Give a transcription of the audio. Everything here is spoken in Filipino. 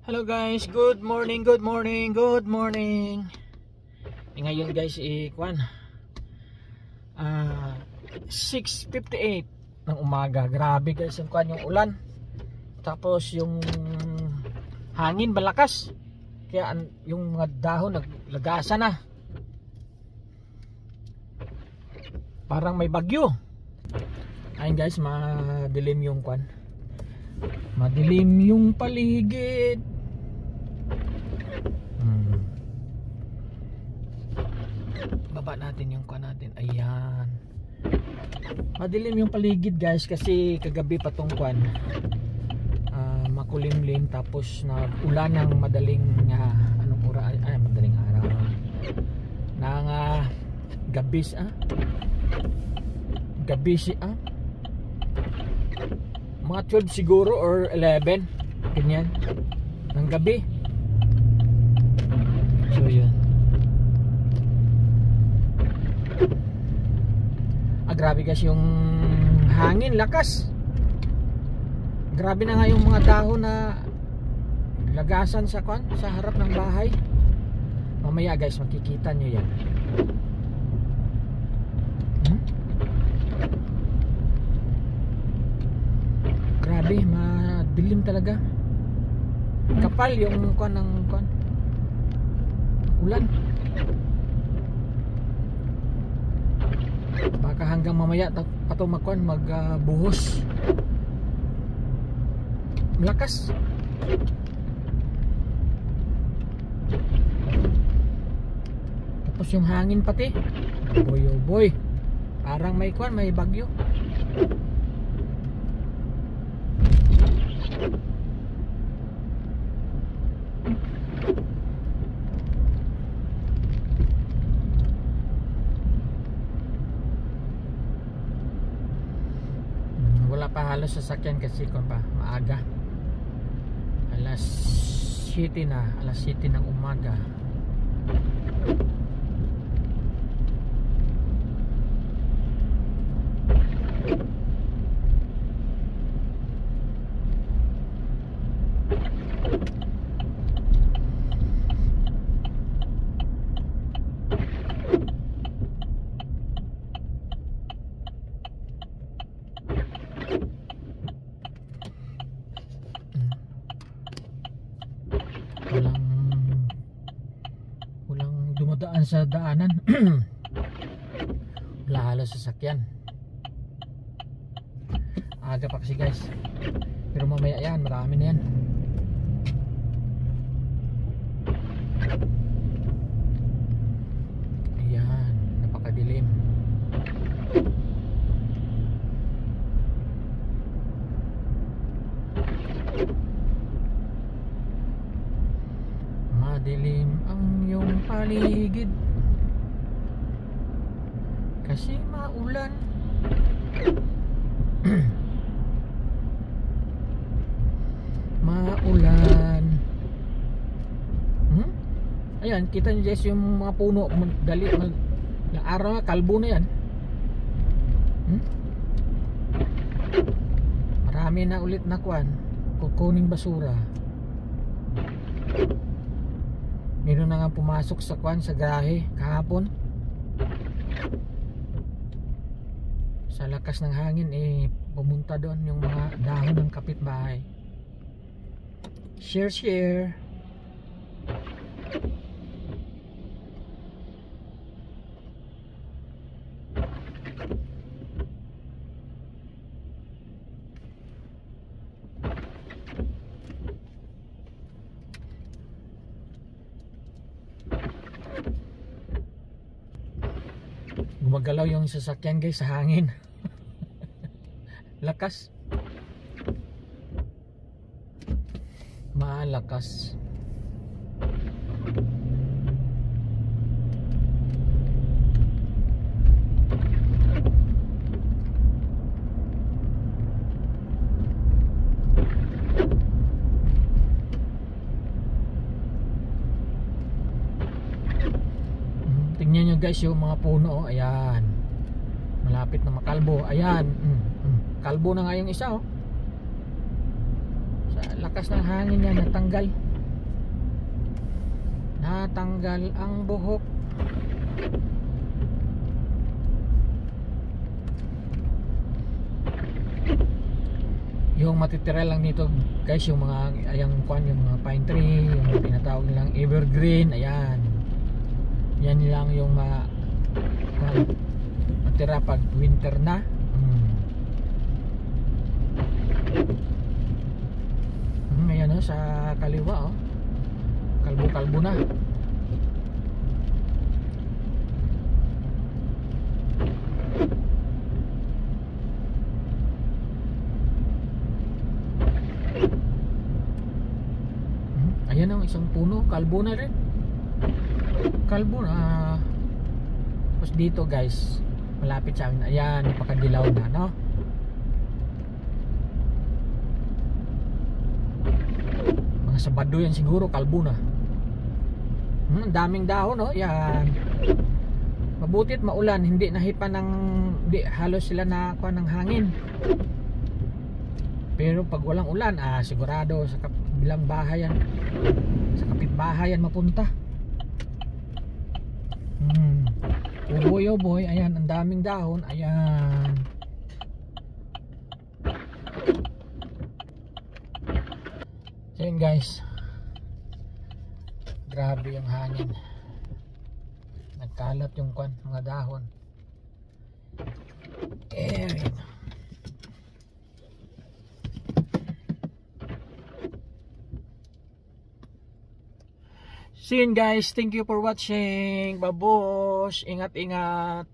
Hello guys, good morning, good morning, good morning. Ngayon guys, 6:58 ng umaga. Grabe guys, yung ulan. Tapos yung hangin malakas. Kaya yung mga dahon naglagasa na. Parang may bagyo. Ayun guys, madilim yung madilim yung paligid. Baba natin yung natin. Ayan. Madilim yung paligid guys kasi kagabi pa tong makulimlim, tapos nag-ulan ng madaling madaling araw ng gabi mga 12 siguro or 11 ganyan ng gabi. So yun, grabe guys yung hangin, lakas. Grabe na nga yung mga dahon na lagasan sa harap ng bahay. Mamaya guys makikita nyo yan. Grabe, madilim talaga. Kapal yung ulan. Baka hanggang mamaya pato magbuhos. Malakas. Tapos yung hangin pati. Boy oh boy. Parang may bagyo. Wala pa halos sasakyan kasi maaga. Alas 7 ng umaga. Walang dumadaan sa daanan. Wala halos sasakyan. Aga pa kasi guys, pero mamaya yan, marami na yan. Ayan, napakadilim. Madilim ang iyong paligid kasi maulan. Maulan. Ayan, kita nyo guys yung mga puno. Ng araw na, kalbo na yan. Marami na ulit na kukuning basura. Meron na nga pumasok sa sa garahe kahapon. Sa lakas ng hangin pumunta doon yung mga dahon ng kapitbahay. Share. Gumagalaw yung sasakyan guys sa hangin. Lakas. Malakas. Tingnan nyo guys yung mga puno. Ayan, malapit na makalbo. Ayan, kalbo na nga yung isa. Sa lakas ng hangin yan natanggal. natanggal ang buhok. Yung matitira lang nito guys, yung mga yung mga pine tree, yung tinatawag nilang evergreen, ayan. Yan lang yung matira pag winter na. Ayan sa kaliwa kalbo-kalbo na. Ayan ang isang puno, kalbo na rin. Kalbo na. Tapos dito guys, malapit sa amin, ayan, napakadilaw na, no? Mga Sabado yan siguro, kalbo na. Daming dahon, no? Yan. Mabutit maulan, hindi nahipan ng, hindi halos sila nakuha ng hangin. Pero pag walang ulan, sigurado sa kabilang bahayan, sa kapitbahayan mapunta. Oh boy, ayan, ang daming dahon, ayan. So yun guys, grabe yung hangin, nagkalat yung mga dahon. So yun guys, thank you for watching. Babush, ingat-ingat.